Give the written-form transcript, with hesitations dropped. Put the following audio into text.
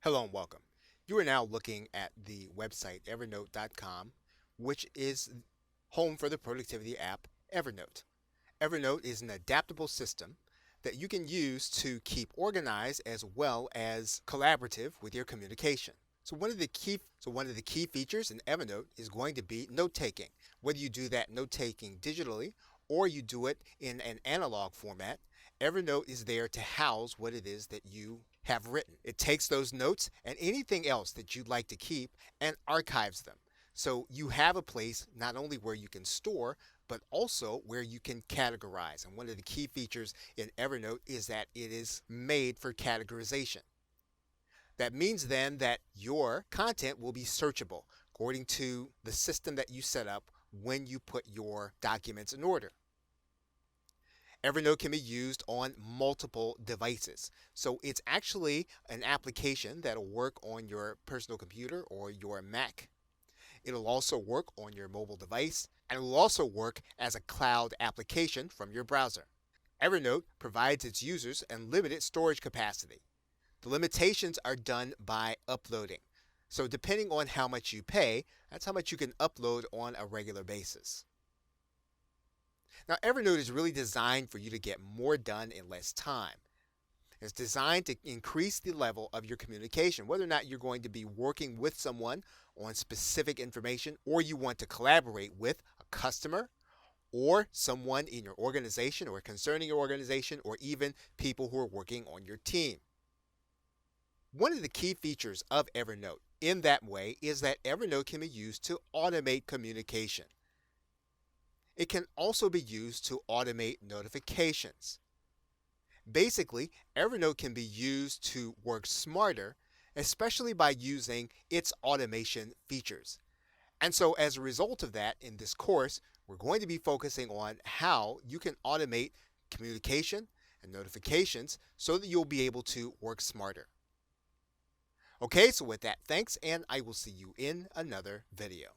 Hello and welcome. You are now looking at the website evernote.com, which is home for the productivity app Evernote. Evernote is an adaptable system that you can use to keep organized as well as collaborative with your communication. So one of the key features in Evernote is going to be note taking. Whether you do that note taking digitally or you do it in an analog format, Evernote is there to house what it is that you have written. It takes those notes and anything else that you'd like to keep and archives them. So you have a place not only where you can store, but also where you can categorize. And one of the key features in Evernote is that it is made for categorization. That means then that your content will be searchable according to the system that you set up when you put your documents in order. Evernote can be used on multiple devices. So it's actually an application that'll work on your personal computer or your Mac. It'll also work on your mobile device, and it will also work as a cloud application from your browser. Evernote provides its users unlimited storage capacity. The limitations are done by uploading. So depending on how much you pay, that's how much you can upload on a regular basis. Now, Evernote is really designed for you to get more done in less time. It's designed to increase the level of your communication, whether or not you're going to be working with someone on specific information or you want to collaborate with a customer or someone in your organization or concerning your organization or even people who are working on your team. One of the key features of Evernote in that way is that Evernote can be used to automate communication. It can also be used to automate notifications. Basically, Evernote can be used to work smarter, especially by using its automation features. And so, as a result of that, in this course, we're going to be focusing on how you can automate communication and notifications so that you'll be able to work smarter. Okay, so with that, thanks, and I will see you in another video.